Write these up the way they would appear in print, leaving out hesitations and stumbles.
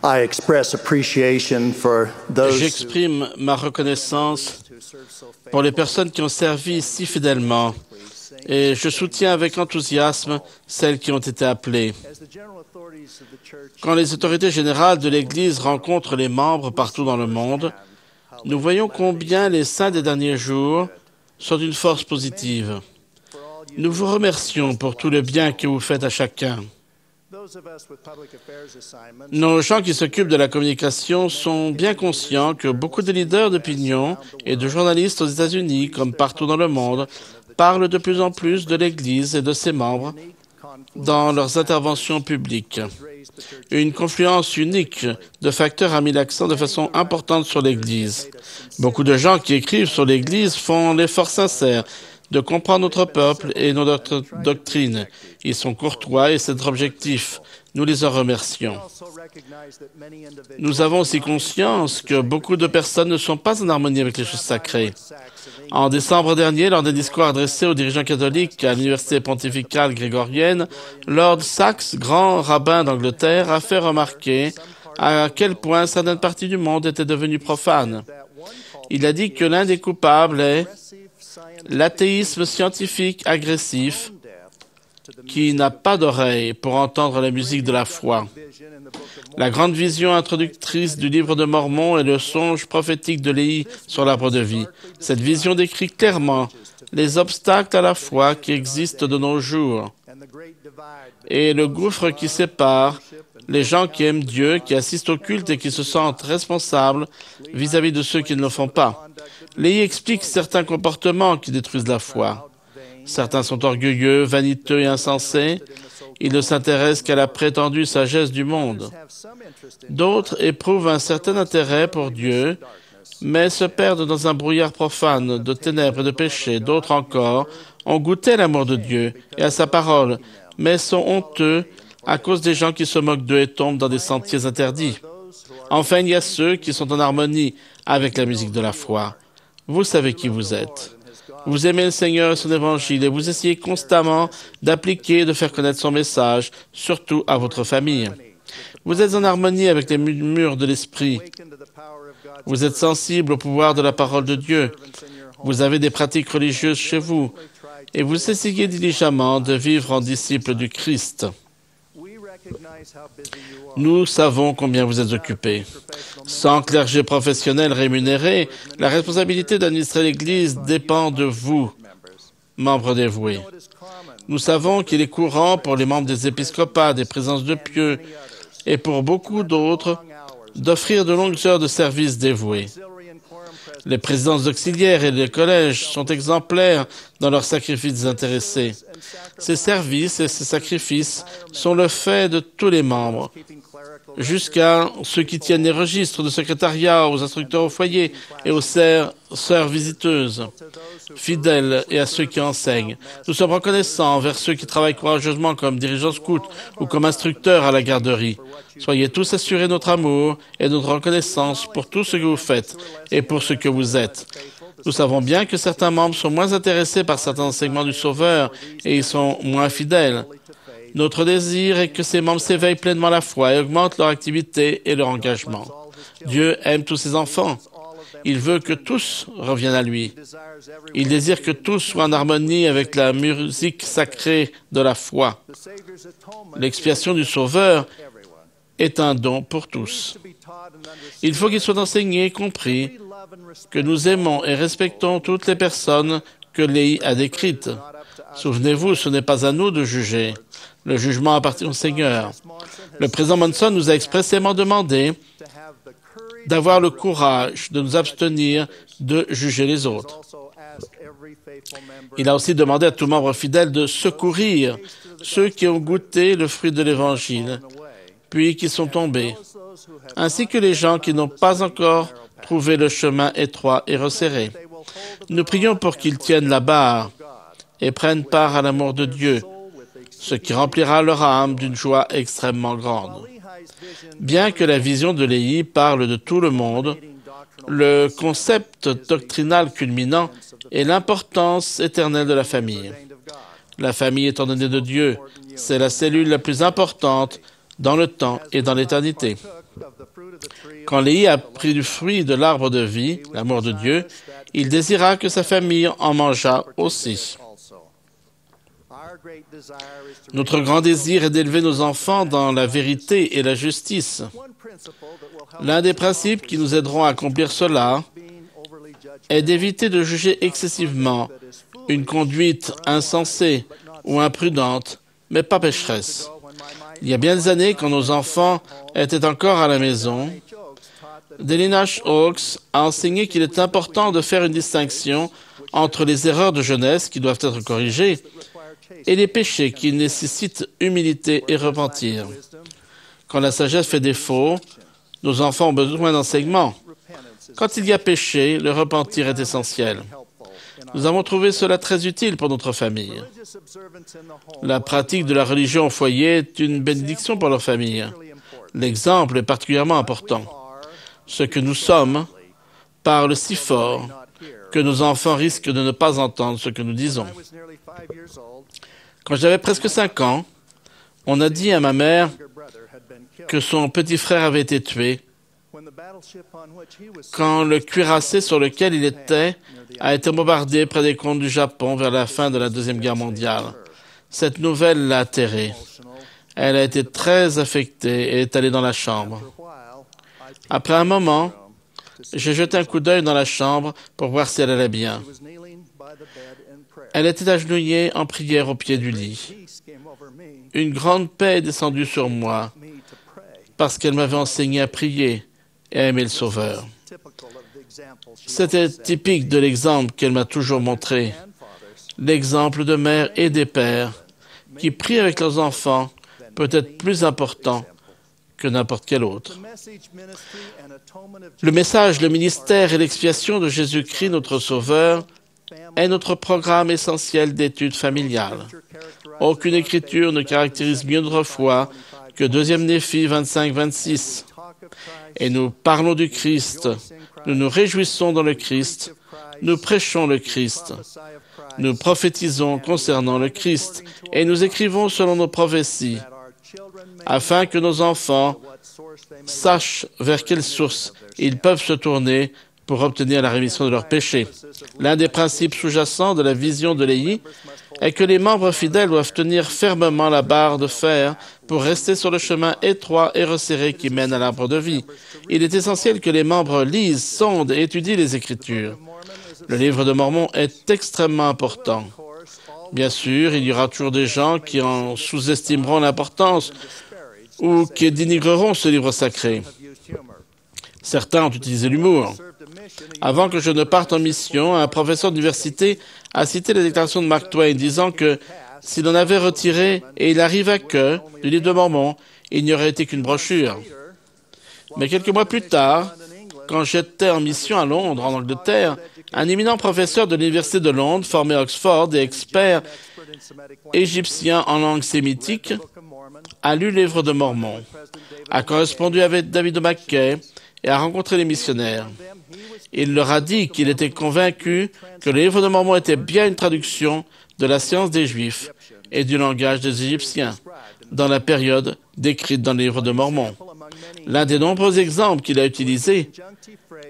I express appreciation for those J'exprime ma reconnaissance pour les personnes qui ont servi si fidèlement et je soutiens avec enthousiasme celles qui ont été appelées. Quand les autorités générales de l'Église rencontrent les membres partout dans le monde, nous voyons combien les saints des derniers jours sont d'une force positive. Nous vous remercions pour tout le bien que vous faites à chacun. Nos gens qui s'occupent de la communication sont bien conscients que beaucoup de leaders d'opinion et de journalistes aux États-Unis, comme partout dans le monde, parlent de plus en plus de l'Église et de ses membres dans leurs interventions publiques. Une confluence unique de facteurs a mis l'accent de façon importante sur l'Église. Beaucoup de gens qui écrivent sur l'Église font l'effort sincère de comprendre notre peuple et notre doctrine. Ils sont courtois et c'est notre objectif. Nous les en remercions. Nous avons aussi conscience que beaucoup de personnes ne sont pas en harmonie avec les choses sacrées. En décembre dernier, lors d'un discours adressé aux dirigeants catholiques à l'Université pontificale grégorienne, Lord Sachs, grand rabbin d'Angleterre, a fait remarquer à quel point certaines parties du monde étaient devenues profanes. Il a dit que l'un des coupables est l'athéisme scientifique agressif qui n'a pas d'oreille pour entendre la musique de la foi. La grande vision introductrice du livre de Mormon est le songe prophétique de Léhi sur l'arbre de vie. Cette vision décrit clairement les obstacles à la foi qui existent de nos jours et le gouffre qui sépare les gens qui aiment Dieu, qui assistent au culte et qui se sentent responsables vis-à-vis de ceux qui ne le font pas. Léhi explique certains comportements qui détruisent la foi. Certains sont orgueilleux, vaniteux et insensés. Ils ne s'intéressent qu'à la prétendue sagesse du monde. D'autres éprouvent un certain intérêt pour Dieu, mais se perdent dans un brouillard profane de ténèbres et de péchés. D'autres encore ont goûté l'amour de Dieu et à sa parole, mais sont honteux à cause des gens qui se moquent d'eux et tombent dans des sentiers interdits. Enfin, il y a ceux qui sont en harmonie avec la musique de la foi. Vous savez qui vous êtes. Vous aimez le Seigneur et son évangile et vous essayez constamment d'appliquer et de faire connaître son message, surtout à votre famille. Vous êtes en harmonie avec les murmures de l'esprit. Vous êtes sensible au pouvoir de la parole de Dieu. Vous avez des pratiques religieuses chez vous et vous essayez diligemment de vivre en disciple du Christ. Nous savons combien vous êtes occupés. Sans clergé professionnel rémunéré, la responsabilité d'administrer l'Église dépend de vous, membres dévoués. Nous savons qu'il est courant pour les membres des épiscopats, des présences de pieux et pour beaucoup d'autres d'offrir de longues heures de service dévouées. Les présidences auxiliaires et les collèges sont exemplaires dans leurs sacrifices désintéressés. Ces services et ces sacrifices sont le fait de tous les membres, jusqu'à ceux qui tiennent les registres de secrétariat, aux instructeurs au foyer et aux sœurs visiteuses, fidèles et à ceux qui enseignent. Nous sommes reconnaissants envers ceux qui travaillent courageusement comme dirigeants scouts ou comme instructeurs à la garderie. Soyez tous assurés de notre amour et de notre reconnaissance pour tout ce que vous faites et pour ce que vous êtes. Nous savons bien que certains membres sont moins intéressés par certains enseignements du Sauveur et ils sont moins fidèles. Notre désir est que ces membres s'éveillent pleinement à la foi et augmentent leur activité et leur engagement. Dieu aime tous ses enfants. Il veut que tous reviennent à lui. Il désire que tous soient en harmonie avec la musique sacrée de la foi. L'expiation du Sauveur est un don pour tous. Il faut qu'il soit enseigné et compris que nous aimons et respectons toutes les personnes que Léhi a décrites. Souvenez-vous, ce n'est pas à nous de juger. Le jugement appartient au Seigneur. Le président Monson nous a expressément demandé d'avoir le courage de nous abstenir de juger les autres. Il a aussi demandé à tout membre fidèle de secourir ceux qui ont goûté le fruit de l'Évangile, puis qui sont tombés, ainsi que les gens qui n'ont pas encore trouvé le chemin étroit et resserré. Nous prions pour qu'ils tiennent la barre et prennent part à l'amour de Dieu, ce qui remplira leur âme d'une joie extrêmement grande. Bien que la vision de Léhi parle de tout le monde, le concept doctrinal culminant est l'importance éternelle de la famille. La famille est ordonnée de Dieu. C'est la cellule la plus importante dans le temps et dans l'éternité. Quand Léhi a pris du fruit de l'arbre de vie, l'amour de Dieu, il désira que sa famille en mangeât aussi. Notre grand désir est d'élever nos enfants dans la vérité et la justice. L'un des principes qui nous aideront à accomplir cela est d'éviter de juger excessivement une conduite insensée ou imprudente, mais pas pécheresse. Il y a bien des années, quand nos enfants étaient encore à la maison, Dale Nash Oaks a enseigné qu'il est important de faire une distinction entre les erreurs de jeunesse qui doivent être corrigées et les péchés qui nécessitent humilité et repentir. Quand la sagesse fait défaut, nos enfants ont besoin d'enseignement. Quand il y a péché, le repentir est essentiel. Nous avons trouvé cela très utile pour notre famille. La pratique de la religion au foyer est une bénédiction pour leur famille. L'exemple est particulièrement important. Ce que nous sommes parle si fort que nos enfants risquent de ne pas entendre ce que nous disons. Quand j'avais presque 5 ans, on a dit à ma mère que son petit frère avait été tué quand le cuirassé sur lequel il était a été bombardé près des côtes du Japon vers la fin de la Deuxième Guerre mondiale. Cette nouvelle l'a atterrée. Elle a été très affectée et est allée dans la chambre. Après un moment, j'ai jeté un coup d'œil dans la chambre pour voir si elle allait bien. Elle était agenouillée en prière au pied du lit. Une grande paix est descendue sur moi parce qu'elle m'avait enseigné à prier et à aimer le Sauveur. C'était typique de l'exemple qu'elle m'a toujours montré, l'exemple de mères et des pères qui prient avec leurs enfants peut être plus important que n'importe quel autre. Le message, le ministère et l'expiation de Jésus-Christ, notre Sauveur, est notre programme essentiel d'études familiales. Aucune écriture ne caractérise mieux notre foi que 2 Néphi 25-26. Et nous parlons du Christ, nous nous réjouissons dans le Christ, nous prêchons le Christ, nous prophétisons concernant le Christ, et nous écrivons selon nos prophéties, afin que nos enfants sachent vers quelle source ils peuvent se tourner pour obtenir la rémission de leurs péchés. L'un des principes sous-jacents de la vision de Léhi est que les membres fidèles doivent tenir fermement la barre de fer pour rester sur le chemin étroit et resserré qui mène à l'arbre de vie. Il est essentiel que les membres lisent, sondent et étudient les Écritures. Le livre de Mormon est extrêmement important. Bien sûr, il y aura toujours des gens qui en sous-estimeront l'importance ou qui dénigreront ce livre sacré. Certains ont utilisé l'humour. Avant que je ne parte en mission, un professeur d'université a cité la déclaration de Mark Twain disant que s'il en avait retiré et il arriva que, du livre de Mormon, il n'y aurait été qu'une brochure. Mais quelques mois plus tard, quand j'étais en mission à Londres, en Angleterre, un éminent professeur de l'Université de Londres, formé à Oxford et expert égyptien en langue sémitique, a lu le livre de Mormon, a correspondu avec David Mackay et a rencontré les missionnaires. Il leur a dit qu'il était convaincu que le livre de Mormon était bien une traduction de la science des Juifs et du langage des Égyptiens, dans la période décrite dans le livre de Mormon. L'un des nombreux exemples qu'il a utilisés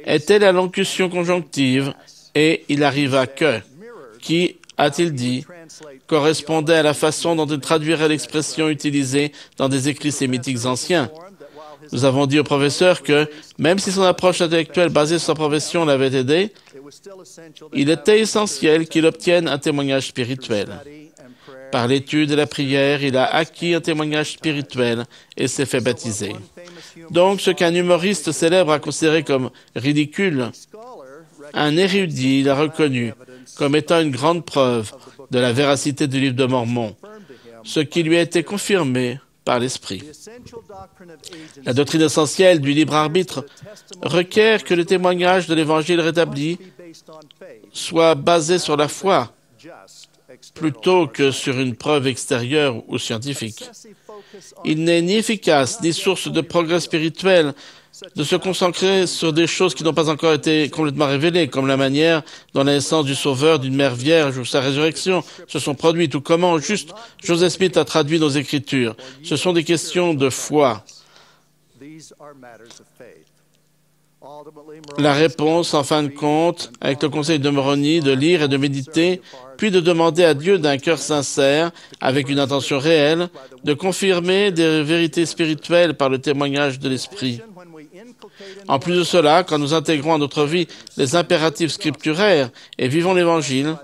était la locution conjonctive « et il arriva que », qui, a-t-il dit, correspondait à la façon dont il traduirait l'expression utilisée dans des écrits sémitiques anciens. Nous avons dit au professeur que, même si son approche intellectuelle basée sur sa profession l'avait aidé, il était essentiel qu'il obtienne un témoignage spirituel. Par l'étude et la prière, il a acquis un témoignage spirituel et s'est fait baptiser. Donc, ce qu'un humoriste célèbre a considéré comme ridicule, un érudit l'a reconnu comme étant une grande preuve de la véracité du livre de Mormon, ce qui lui a été confirmé par l'Esprit. La doctrine essentielle du libre arbitre requiert que le témoignage de l'Évangile rétabli soit basé sur la foi, plutôt que sur une preuve extérieure ou scientifique. Il n'est ni efficace ni source de progrès spirituel de se concentrer sur des choses qui n'ont pas encore été complètement révélées, comme la manière dont la naissance du Sauveur d'une mère vierge ou sa résurrection se sont produites, ou comment juste Joseph Smith a traduit nos Écritures. Ce sont des questions de foi. La réponse, en fin de compte, avec le conseil de Moroni, de lire et de méditer, puis de demander à Dieu d'un cœur sincère, avec une intention réelle, de confirmer des vérités spirituelles par le témoignage de l'Esprit. En plus de cela, quand nous intégrons à notre vie les impératifs scripturaires et vivons l'Évangile,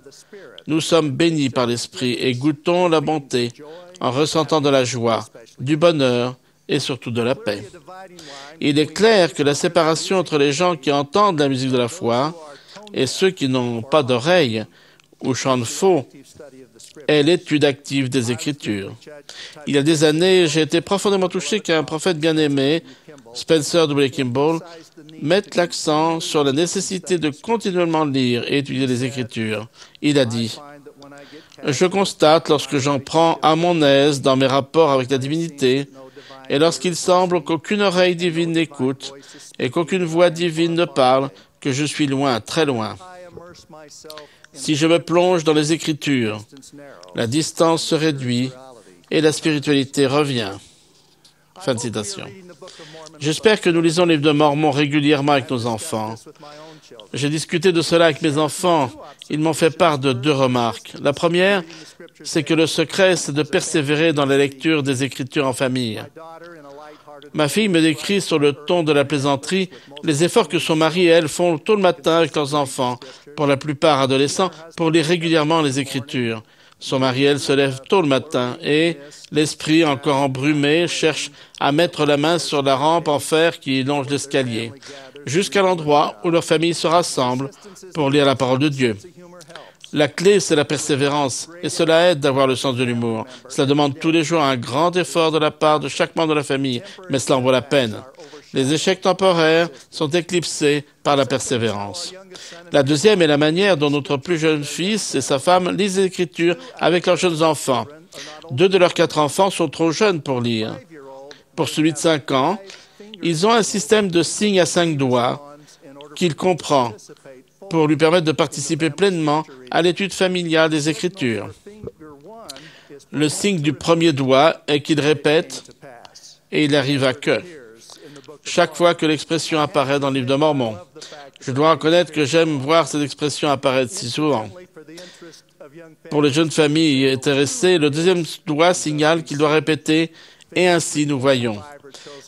nous sommes bénis par l'Esprit et goûtons la bonté en ressentant de la joie, du bonheur et surtout de la paix. Il est clair que la séparation entre les gens qui entendent la musique de la foi et ceux qui n'ont pas d'oreilles ou chantent faux est l'étude active des Écritures. Il y a des années, j'ai été profondément touché qu'un prophète bien-aimé, Spencer W. Kimball, mette l'accent sur la nécessité de continuellement lire et étudier les Écritures. Il a dit « Je constate, lorsque j'en prends à mon aise dans mes rapports avec la divinité, et lorsqu'il semble qu'aucune oreille divine n'écoute et qu'aucune voix divine ne parle, que je suis loin, très loin. Si je me plonge dans les Écritures, la distance se réduit et la spiritualité revient. » Fin de citation. J'espère que nous lisons le livre de Mormon régulièrement avec nos enfants. J'ai discuté de cela avec mes enfants. Ils m'ont fait part de 2 remarques. La première, c'est que le secret, c'est de persévérer dans la lecture des Écritures en famille. Ma fille me décrit sur le ton de la plaisanterie les efforts que son mari et elle font tôt le matin avec leurs enfants, pour la plupart adolescents, pour lire régulièrement les Écritures. Son mari et elle se lèvent tôt le matin et, l'esprit encore embrumé, cherche à mettre la main sur la rampe en fer qui longe l'escalier, jusqu'à l'endroit où leur famille se rassemble pour lire la parole de Dieu. La clé, c'est la persévérance, et cela aide d'avoir le sens de l'humour. Cela demande tous les jours un grand effort de la part de chaque membre de la famille, mais cela en vaut la peine. Les échecs temporaires sont éclipsés par la persévérance. La deuxième est la manière dont notre plus jeune fils et sa femme lisent les Écritures avec leurs jeunes enfants. 2 de leurs 4 enfants sont trop jeunes pour lire. Pour celui de 5 ans, ils ont un système de signes à 5 doigts qu'il comprend pour lui permettre de participer pleinement à l'étude familiale des Écritures. Le signe du premier doigt est qu'il répète et il arrive à que. Chaque fois que l'expression apparaît dans le livre de Mormon. Je dois reconnaître que j'aime voir cette expression apparaître si souvent. Pour les jeunes familles intéressées, le deuxième doigt signale qu'il doit répéter et ainsi nous voyons.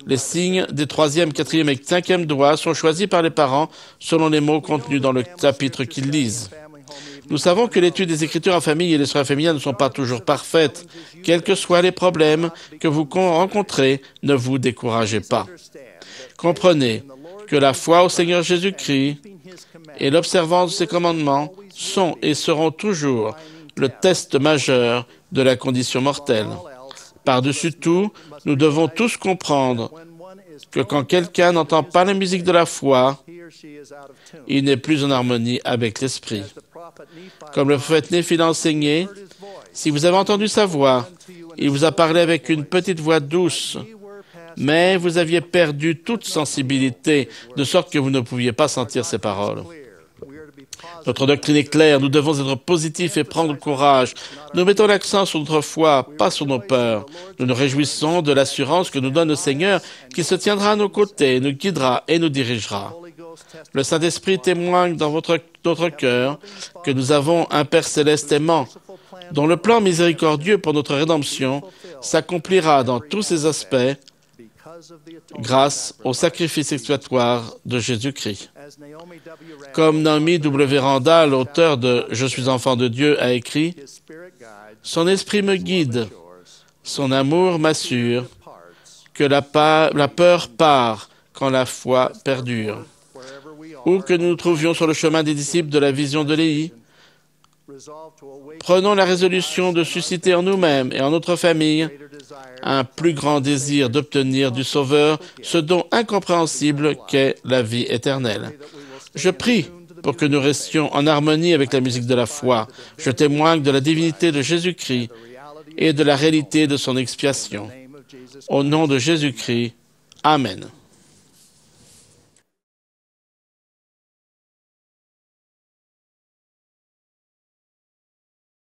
Les signes des 3e, 4e et 5e doigts sont choisis par les parents selon les mots contenus dans le chapitre qu'ils lisent. Nous savons que l'étude des Écritures en famille et les soins familiales ne sont pas toujours parfaites. Quels que soient les problèmes que vous rencontrez, ne vous découragez pas. Comprenez que la foi au Seigneur Jésus-Christ et l'observance de ses commandements sont et seront toujours le test majeur de la condition mortelle. Par-dessus tout, nous devons tous comprendre que quand quelqu'un n'entend pas la musique de la foi, il n'est plus en harmonie avec l'Esprit. Comme le prophète Néphi l'a enseigné, si vous avez entendu sa voix, il vous a parlé avec une petite voix douce, mais vous aviez perdu toute sensibilité, de sorte que vous ne pouviez pas sentir ses paroles. Notre doctrine est claire, nous devons être positifs et prendre courage. Nous mettons l'accent sur notre foi, pas sur nos peurs. Nous nous réjouissons de l'assurance que nous donne le Seigneur, qui se tiendra à nos côtés, nous guidera et nous dirigera. Le Saint-Esprit témoigne dans notre cœur que nous avons un Père céleste aimant, dont le plan miséricordieux pour notre rédemption s'accomplira dans tous ses aspects grâce au sacrifice expiatoire de Jésus-Christ. Comme Naomi W. Randall, auteur de « Je suis enfant de Dieu » a écrit, « Son esprit me guide, son amour m'assure que la peur part quand la foi perdure. » Où que nous nous trouvions sur le chemin des disciples de la vision de Léhi, prenons la résolution de susciter en nous-mêmes et en notre famille un plus grand désir d'obtenir du Sauveur ce don incompréhensible qu'est la vie éternelle. Je prie pour que nous restions en harmonie avec la musique de la foi. Je témoigne de la divinité de Jésus-Christ et de la réalité de son expiation. Au nom de Jésus-Christ, Amen.